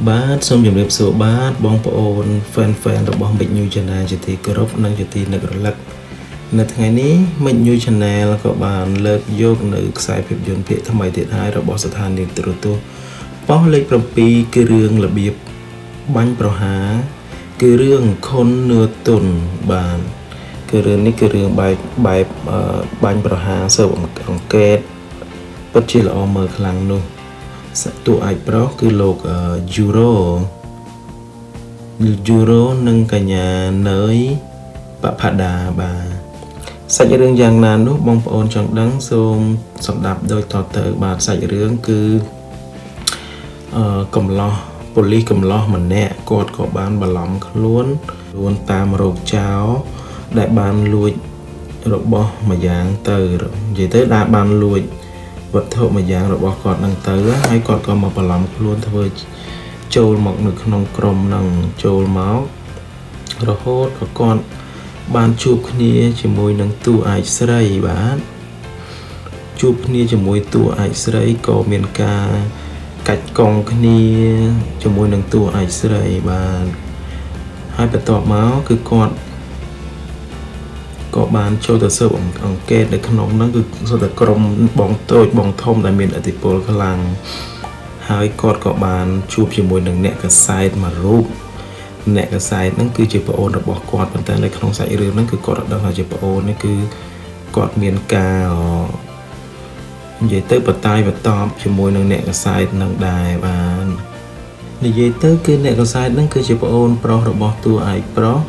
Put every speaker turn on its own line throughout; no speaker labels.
បាទសូមជម្រាបសួរបាទបងប្អូន fan របស់ Mix New Channel ជាទីគោរពនិងជាទីនឹករលឹកនៅថ្ងៃនេះ Mix New Channel ក៏បានលើកយកនៅខ្សែភាពយន្តភាគថ្មីទៀតហើយរបស់ស្ថានីយ៍ទូរទស្សន៍ប៉ុស្តិ៍លេខ7គឺរឿងរបៀបបាញ់ប្រហារគឺរឿងខុននឿតុនបាទគឺរឿងនេះគឺរឿងបែបបាញ់ប្រហារស៊ើបអង្កេតពិតជាល្អមើលខ្លាំងនោះតួឯកប្រុសគឺលោកយូរ៉ូនិងកញ្ញាណើយបផាដាបាទសាច់រឿងយ៉ាងណានោះបងប្អូនចង់ដឹងសូមស្ដាប់ដូចតទៅបាទសាច់រឿងគឺកំឡោះប៉ូលីសកំឡោះម្នាក់គាត់ក៏បានបន្លំខ្លួនតាមរោគចោលដែលបានលួចរបស់មួយយ៉ាងទៅនិយាយទៅដែលបានលួចវត្ថុមួយយ៉ាងរបស់គាត់នឹងទៅហើយគាត់ក៏មកបន្លំខ្លួនធ្វើចូលមកនៅក្នុងក្រុមនឹងចូលមករហូតក៏គាត់បានជួបគ្នាជាមួយនឹងតួឯកស្រីបាទជួបគ្នាជាមួយតួឯកស្រីក៏មានការកាច់កង់គ្នាជាមួយនឹងតួឯកស្រីបាទហើយបន្ទាប់មកគឺគាត់ក៏បានចូលទៅស៊ើបអង្កេតនៅក្នុងហ្នឹងគឺសុទ្ធតែក្រុមបងតូចបងធំដែលមានឥទ្ធិពលខ្លាំងហើយគាត់ក៏បានជួបជាមួយនឹងអ្នកកសែតមួយរូបអ្នកកសែតហ្នឹងគឺជាប្អូនរបស់គាត់ប៉ុន្តែនៅក្នុងសាច់រឿងហ្នឹងគឺគាត់អត់ដឹងថាជាប្អូននេះគឺគាត់មានការនិយាយទៅបតាយបតបជាមួយនឹងអ្នកកសែតនឹងដែរបាទនិយាយទៅគឺអ្នកកសែតហ្នឹងគឺជាប្អូនប្រុសរបស់តួឯកប្រុស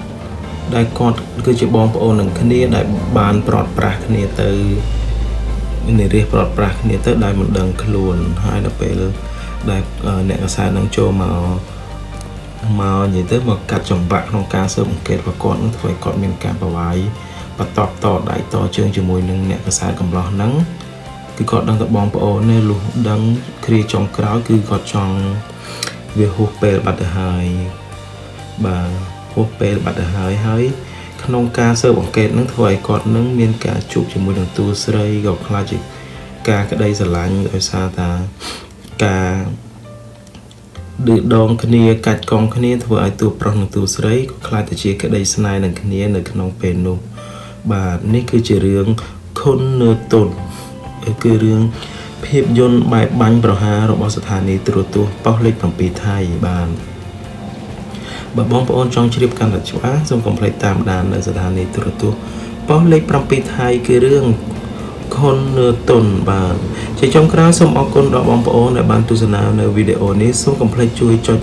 ដែលគាត់គឺជាបងប្អូននឹងគ្នាដែលបានប្រត់ប្រាស់គ្នាទៅនិយាយប្រត់ប្រាស់គ្នាទៅដែលមិនដឹងខ្លួនហើយដល់ពេលដែលអ្នកកសែតនឹងចូលមកនិយាយទៅមកកាត់ចង្វាក់ក្នុងការស៊ើបអង្កេតរបស់គាត់នឹងធ្វើឲ្យគាត់មានការប្រវាយបន្តតដៃតជើងជាមួយនឹងអ្នកកសែតកំឡោះហ្នឹងគឺគាត់ដឹងតែបងប្អូននេះលុះដឹងគ្រាចុងក្រោយគឺគាត់ចង់វាហួសពេលបាត់ទៅហើយបាទហួសពេលបាត់ទៅហើយក្នុងការស៊ើបអង្កេតនឹងធ្វើឲ្យគាត់នឹងមានការជួបជាមួយនឹងតួស្រីក៏ខ្លាចជាការក្តីស្រឡាញ់ដោយសារតាការឌឺដងគ្នាកាច់កងគ្នាធ្វើឲ្យតួប្រុសនិងតួស្រីក៏ខ្លាចទៅជាក្តីស្នេហ៍នឹងគ្នានៅក្នុងពេលនោះបាទនេះគឺជារឿងខុននឿតុនគឺរឿងភាពយន្តបែបបាញ់ប្រហាររបស់ស្ថានីយ៍ទូរទស្សន៍ប៉ុស្តិ៍លេខ7ថៃបាទបើបងប្អូនចង់ជ្រាបកាន់តែច្បាស់សូមកុំភ្លេចតាមដាននៅស្ថានីយ៍ទូរទស្សន៍ប៉ុស្តិ៍លេខ7ថៃគឺរឿងខុននឿតុនបាទជាចុងក្រោយសូមអរគុណដល់បងប្អូនដែលបានទស្សនានៅវីដេអូនេះសូមកុំភ្លេចជួយចុច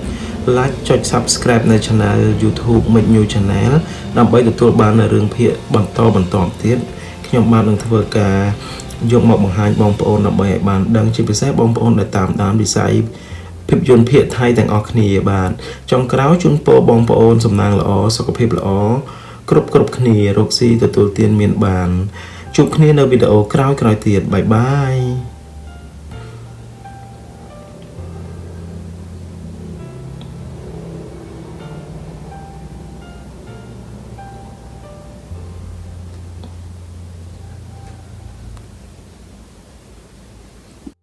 like ចុច subscribe នៅ Channel YouTube Mix New Channel ដើម្បីទទួលបាននូវរឿងភាគបន្តទៀតខ្ញុំបាននឹងធ្វើការយកមកបង្ហាញបងប្អូនដើម្បីឲ្យបានដឹងជាពិសេសបងប្អូនដែលតាមដានវិស័យភាពយន្តភាគថៃទាំងអស់គ្នាបាទចុងក្រោយជូនពរបងប្អូនសំណាងល្អសុខភាពល្អគ្រប់គ្នារកស៊ីទទួលទានមានបានជួបគ្នានៅវីដេអូក្រោយទៀតបាយបាយ